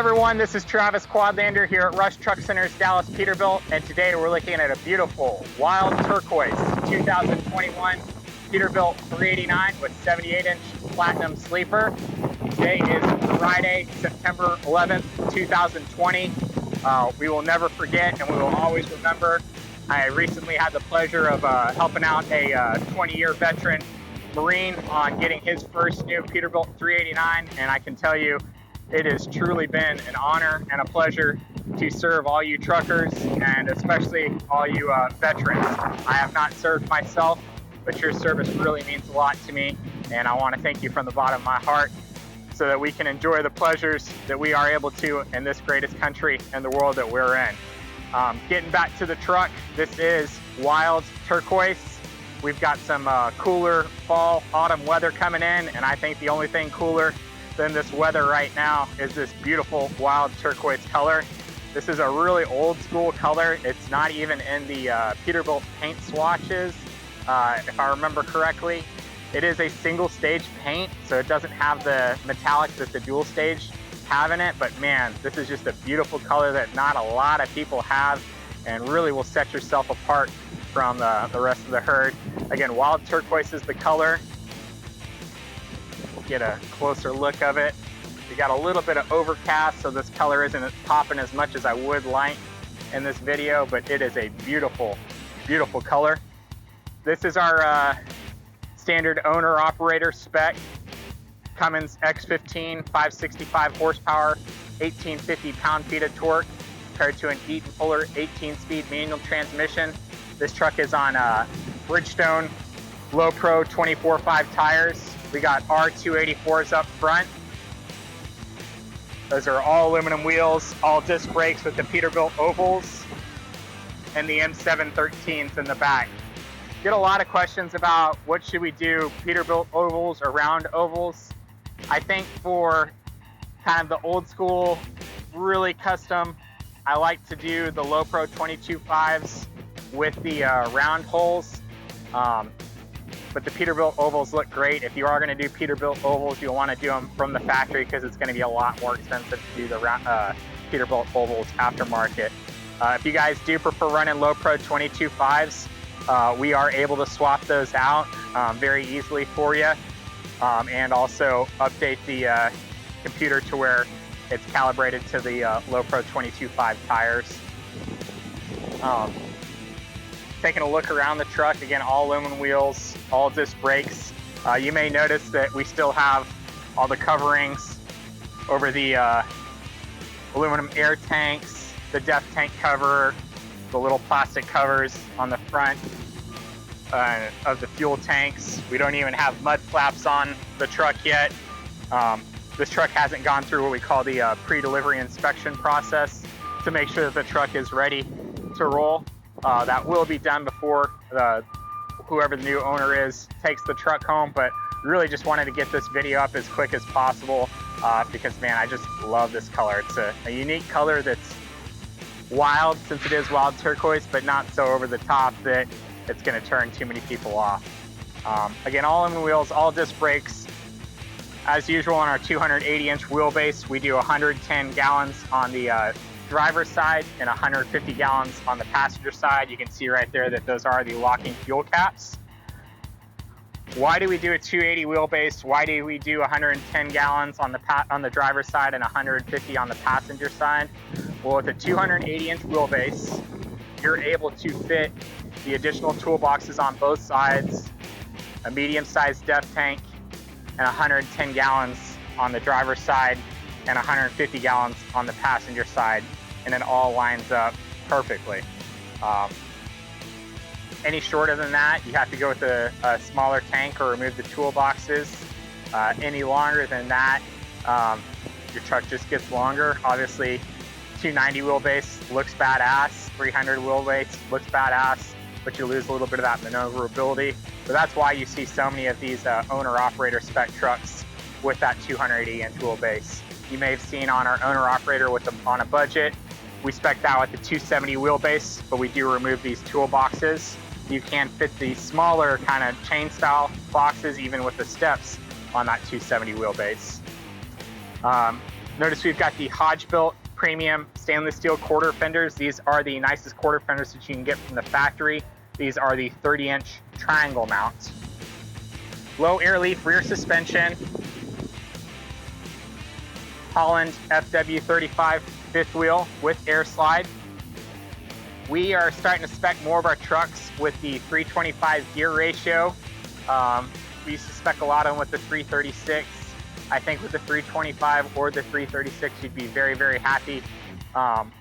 everyone, this is Travis Quadlander here at Rush Truck Center's Dallas Peterbilt, and today we're looking at a beautiful wild turquoise 2021 Peterbilt 389 with 78-inch platinum sleeper. Today is Friday, September 11th, 2020. We will never forget and we will always remember. I recently had the pleasure of helping out a 20-year veteran Marine on getting his first new Peterbilt 389, and I can tell you it has truly been an honor and a pleasure to serve all you truckers and especially all you veterans. I have not served myself, but your service really means a lot to me, and I want to thank you from the bottom of my heart so that we can enjoy the pleasures that we are able to in this greatest country in the world that we're in. Getting back to the truck, this is wild turquoise. We've got some cooler fall, autumn weather coming in, and I think the only thing cooler than this weather right now is this beautiful wild turquoise color. This is a really old school color. It's not even in the Peterbilt paint swatches, if I remember correctly. It is a single stage paint, so it doesn't have the metallics that the dual stage have in it, but man, this is just a beautiful color that not a lot of people have and really will set yourself apart from the rest of the herd. Again, wild turquoise is the color. We'll get a closer look of it. We got a little bit of overcast, so this color isn't popping as much as I would like in this video, but it is a beautiful, beautiful color. This is our standard owner-operator spec. Cummins X-15, 565 horsepower, 1850 pound-feet of torque, compared to an Eaton Fuller 18-speed manual transmission. This truck is on Bridgestone Low Pro 24/5 tires. We got R284s up front. Those are all aluminum wheels, all disc brakes with the Peterbilt ovals, and the M713s in the back. Get a lot of questions about what should we do, Peterbilt ovals or round ovals. I think for kind of the old school, really custom, I like to do the Low Pro 22/5s with the round holes. But the Peterbilt ovals look great. If you are going to do Peterbilt ovals, you'll want to do them from the factory because it's going to be a lot more expensive to do the Peterbilt ovals aftermarket. If you guys do prefer running Low Pro 22/5s, we are able to swap those out very easily for you, and also update the computer to where it's calibrated to the Low Pro 22/5 tires. Taking a look around the truck, again, all aluminum wheels, all disc brakes. You may notice that we still have all the coverings over the aluminum air tanks, the depth tank cover, the little plastic covers on the front of the fuel tanks. We don't even have mud flaps on the truck yet. This truck hasn't gone through what we call the pre-delivery inspection process to make sure that the truck is ready to roll. That will be done before whoever the new owner is takes the truck home, but really just wanted to get this video up as quick as possible because, man, I just love this color. It's a unique color that's wild since it is wild turquoise, but not so over the top that it's going to turn too many people off. Again, all aluminum wheels, all disc brakes. As usual on our 280-inch wheelbase, we do 110 gallons on the driver's side and 150 gallons on the passenger side. You can see right there that those are the locking fuel caps. Why do we do a 280 wheelbase? Why do we do 110 gallons on the driver's side and 150 on the passenger side? Well, with a 280-inch wheelbase, you're able to fit the additional toolboxes on both sides, a medium-sized depth tank, and 110 gallons on the driver's side and 150 gallons on the passenger side, and it all lines up perfectly. Any shorter than that, you have to go with a smaller tank or remove the toolboxes. Any longer than that, your truck just gets longer. Obviously, 290 wheelbase looks badass, 300 wheelbase looks badass, but you lose a little bit of that maneuverability. So that's why you see so many of these owner-operator spec trucks with that 280-inch wheelbase. You may have seen on our owner-operator on a budget, we spec'd out with the 270 wheelbase, but we do remove these toolboxes. You can fit the smaller kind of chain style boxes even with the steps on that 270 wheelbase. Notice we've got the Hogebuilt premium stainless steel quarter fenders. These are the nicest quarter fenders that you can get from the factory. These are the 30-inch triangle mount. Low air leaf rear suspension. Holland FW35 fifth wheel with air slide. We are starting to spec more of our trucks with the 325 gear ratio. We used to spec a lot of them with the 336. I think with the 325 or the 336, you'd be very, very happy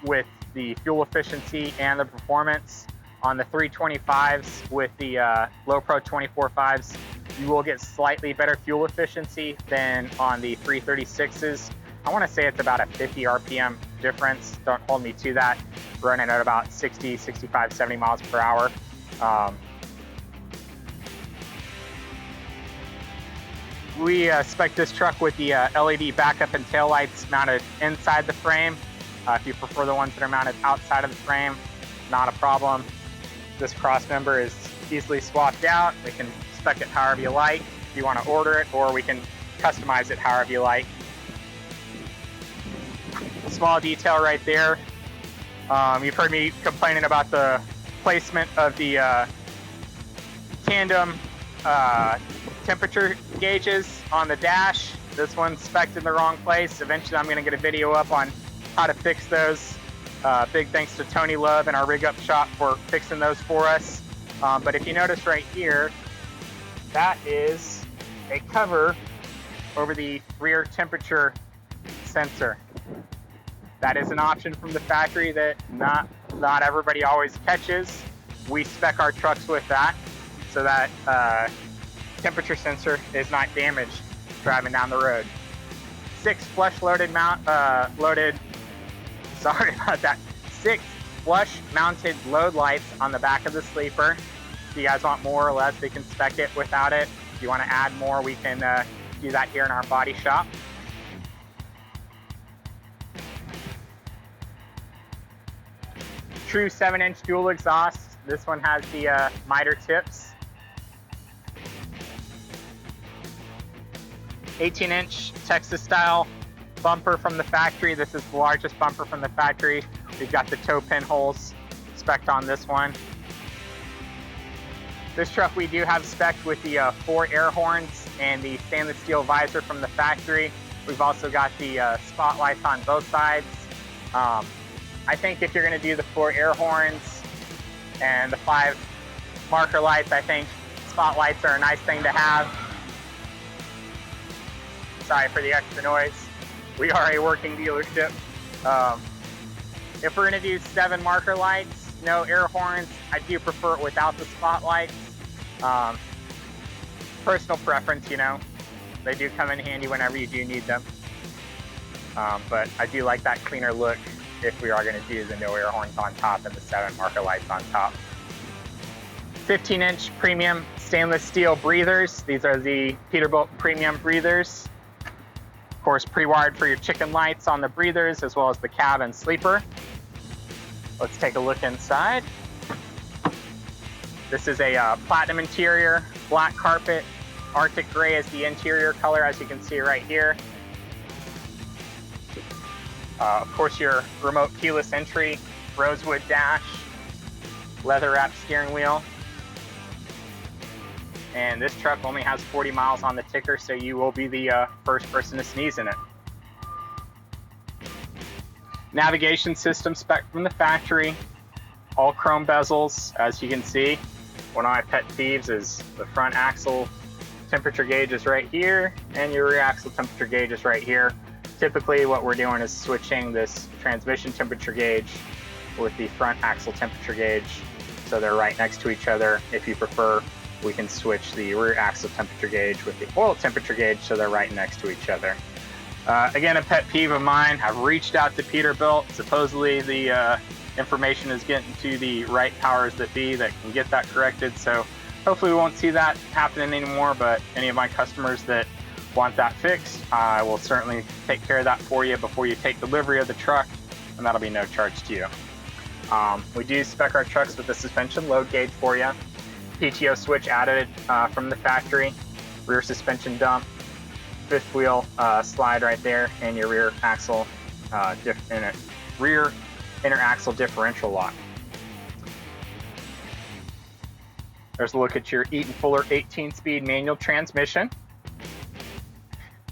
with the fuel efficiency and the performance. On the 325s with the Low Pro 24.5s, you will get slightly better fuel efficiency than on the 336s. I want to say it's about a 50 RPM difference. Don't hold me to that. Running at about 60, 65, 70 miles per hour. We spec this truck with the LED backup and tail lights mounted inside the frame. If you prefer the ones that are mounted outside of the frame, not a problem. This cross member is easily swapped out. We can spec it however you like if you want to order it, or we can customize it however you like. Small detail right there. You've heard me complaining about the placement of the tandem temperature gauges on the dash. This one's spec'd in the wrong place. Eventually I'm going to get a video up on how to fix those. Big thanks to Tony Love and our rig up shop for fixing those for us. But if you notice right here, that is a cover over the rear temperature sensor. That is an option from the factory that not everybody always catches. We spec our trucks with that so that temperature sensor is not damaged driving down the road. 6 flush loaded sorry about that. 6 flush mounted load lights on the back of the sleeper. If you guys want more or less, we can spec it without it. If you want to add more, we can do that here in our body shop. True 7-inch dual exhaust. This one has the miter tips. 18-inch Texas style bumper from the factory. This is the largest bumper from the factory. We've got the toe pin holes spec'd on this one. This truck we do have spec'd with the 4 air horns and the stainless steel visor from the factory. We've also got the spotlights on both sides. I think if you're going to do the 4 air horns and the 5 marker lights, I think spotlights are a nice thing to have. Sorry for the extra noise. We are a working dealership. If we're going to do 7 marker lights, no air horns, I do prefer it without the spotlights. Personal preference, you know. They do come in handy whenever you do need them. But I do like that cleaner look if we are going to do the no air horns on top and the 7 marker lights on top. 15-inch premium stainless steel breathers. These are the Peterbilt premium breathers. Of course, pre-wired for your chicken lights on the breathers as well as the cab and sleeper. Let's take a look inside. This is a platinum interior, black carpet, Arctic gray is the interior color, as you can see right here. Of course, your remote keyless entry, Rosewood dash, leather wrapped steering wheel. And this truck only has 40 miles on the ticker, so you will be the first person to sneeze in it. Navigation system spec from the factory, all chrome bezels, as you can see. One of my pet peeves is the front axle temperature gauge is right here, and your rear axle temperature gauge is right here. Typically what we're doing is switching this transmission temperature gauge with the front axle temperature gauge, so they're right next to each other. If you prefer, we can switch the rear axle temperature gauge with the oil temperature gauge so they're right next to each other. Again, a pet peeve of mine, I've reached out to Peterbilt. Supposedly the information is getting to the right powers that be that can get that corrected, so hopefully we won't see that happening anymore, but any of my customers that want that fixed, I will certainly take care of that for you before you take delivery of the truck, and that'll be no charge to you. We do spec our trucks with a suspension load gauge for you, PTO switch added from the factory, rear suspension dump, fifth wheel slide right there, and your rear axle rear inner axle differential lock. There's a look at your Eaton Fuller 18-speed manual transmission.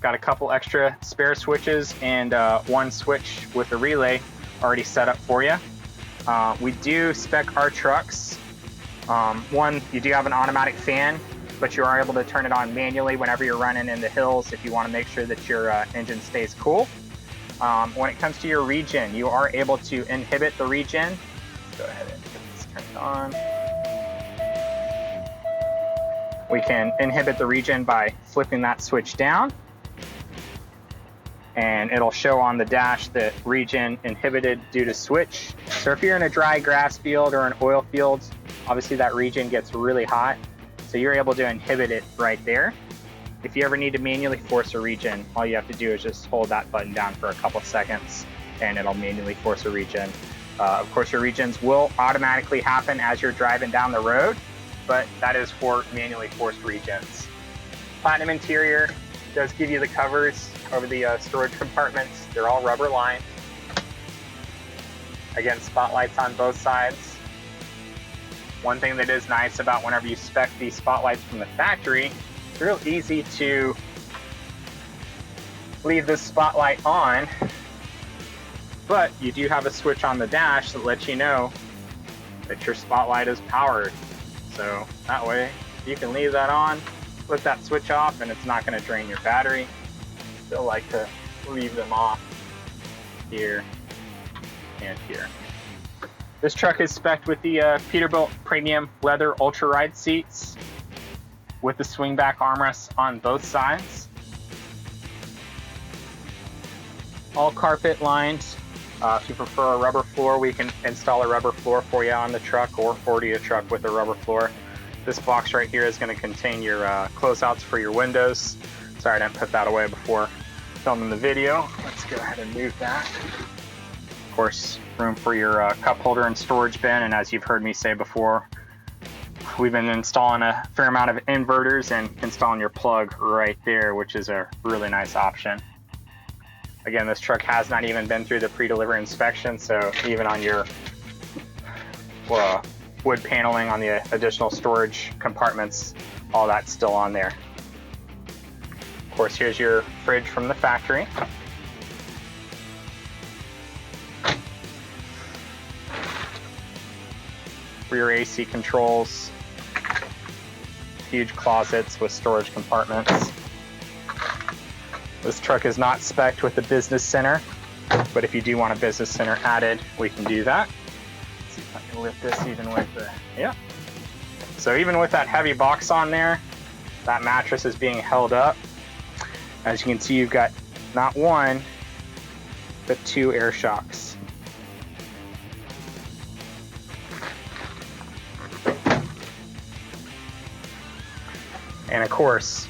Got a couple extra spare switches and one switch with a relay already set up for you. We do spec our trucks. One, you do have an automatic fan, but you are able to turn it on manually whenever you're running in the hills if you want to make sure that your engine stays cool. When it comes to your regen, you are able to inhibit the regen. Let's go ahead and get this turned on. We can inhibit the regen by flipping that switch down, and it'll show on the dash that regen inhibited due to switch. So if you're in a dry grass field or an oil field, obviously that regen gets really hot, so you're able to inhibit it right there. If you ever need to manually force a regen, all you have to do is just hold that button down for a couple seconds and it'll manually force a regen. Of course, your regens will automatically happen as you're driving down the road, but that is for manually forced regens. Platinum interior does give you the covers over the storage compartments. They're all rubber lined. Again, spotlights on both sides. One thing that is nice about whenever you spec these spotlights from the factory, it's real easy to leave this spotlight on, but you do have a switch on the dash that lets you know that your spotlight is powered. So that way you can leave that on, flip that switch off, and it's not going to drain your battery. Still like to leave them off here and here. This truck is spec'd with the Peterbilt premium leather UltraRide seats with the swing back armrests on both sides. All carpet lined. If you prefer a rubber floor, we can install a rubber floor for you on the truck or order you a truck with a rubber floor. This box right here is going to contain your closeouts for your windows. Sorry, I didn't put that away before filming the video. Let's go ahead and move that. Of course, room for your cup holder and storage bin, and as you've heard me say before, we've been installing a fair amount of inverters and installing your plug right there, which is a really nice option. Again, this truck has not even been through the pre-delivery inspection, so even on your wood paneling on the additional storage compartments, all that's still on there. Of course, here's your fridge from the factory. Rear AC controls, huge closets with storage compartments. This truck is not spec'd with the business center, but if you do want a business center added, we can do that. Let's see if I can lift this even with the, yeah. So even with that heavy box on there, that mattress is being held up. As you can see, you've got not one, but two air shocks. And of course,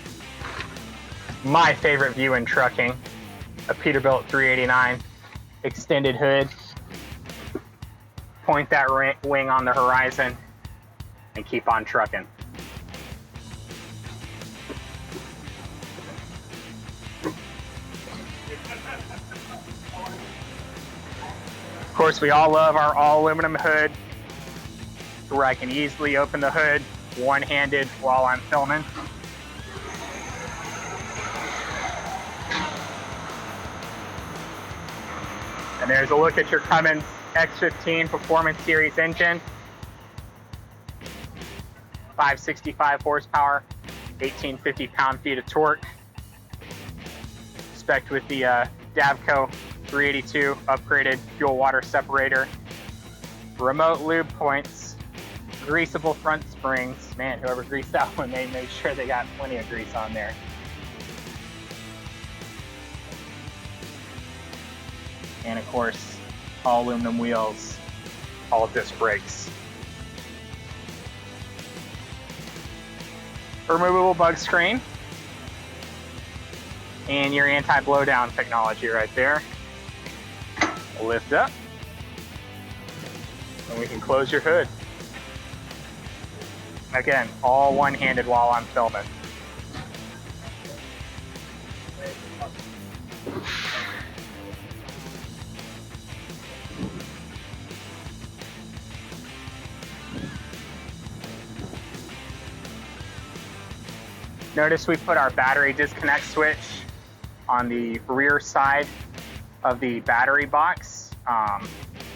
my favorite view in trucking, a Peterbilt 389 extended hood. Point that wing on the horizon and keep on trucking. Of course, we all love our all aluminum hood, where I can easily open the hood one-handed while I'm filming. And there's a look at your Cummins X-15 Performance Series engine. 565 horsepower, 1850 pound-feet of torque. Spec'd with the Davco 382 upgraded fuel water separator. Remote lube points, greasable front springs. Man, whoever greased that one, they made sure they got plenty of grease on there. And of course, all aluminum wheels, all disc brakes. Removable bug screen. And your anti-blowdown technology right there. Lift up. And we can close your hood. Again, all one-handed while I'm filming. Notice we put our battery disconnect switch on the rear side of the battery box.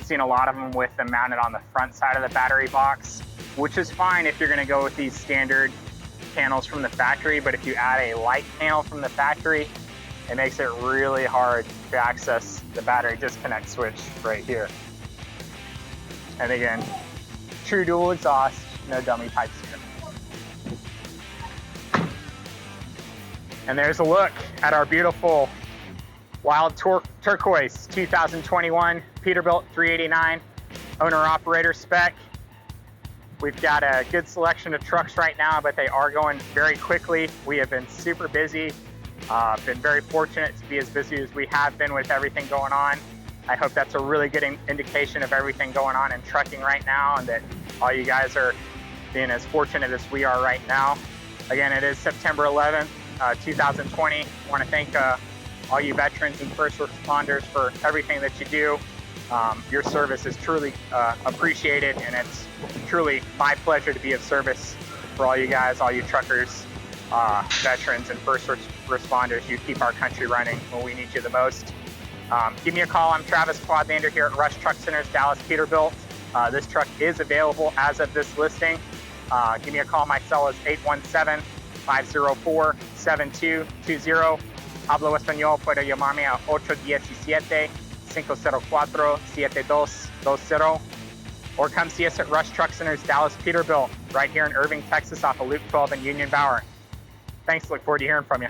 Seen a lot of them with them mounted on the front side of the battery box, which is fine if you're going to go with these standard panels from the factory, but if you add a light panel from the factory, it makes it really hard to access the battery disconnect switch right here. And again, true dual exhaust, no dummy pipes here. And there's a look at our beautiful Wild Turquoise 2021 Peterbilt 389 owner-operator spec. We've got a good selection of trucks right now, but they are going very quickly. We have been super busy. Been very fortunate to be as busy as we have been with everything going on. I hope that's a really good indication of everything going on in trucking right now, and that all you guys are being as fortunate as we are right now. Again, it is September 11th, 2020. I want to thank all you veterans and first responders for everything that you do. Your service is truly appreciated, and it's truly my pleasure to be of service for all you guys, all you truckers, veterans and first responders. You keep our country running when we need you the most. Give me a call. I'm Travis Quadlander here at Rush Truck Centers, Dallas Peterbilt. This truck is available as of this listing. Give me a call. My cell is 817-504-7220. Hablo español. Puede llamarme a 817-504-7220. Or come see us at Rush Truck Centers, Dallas Peterbilt, right here in Irving, Texas, off of Loop 12 and Union Bower. Thanks. Look forward to hearing from you.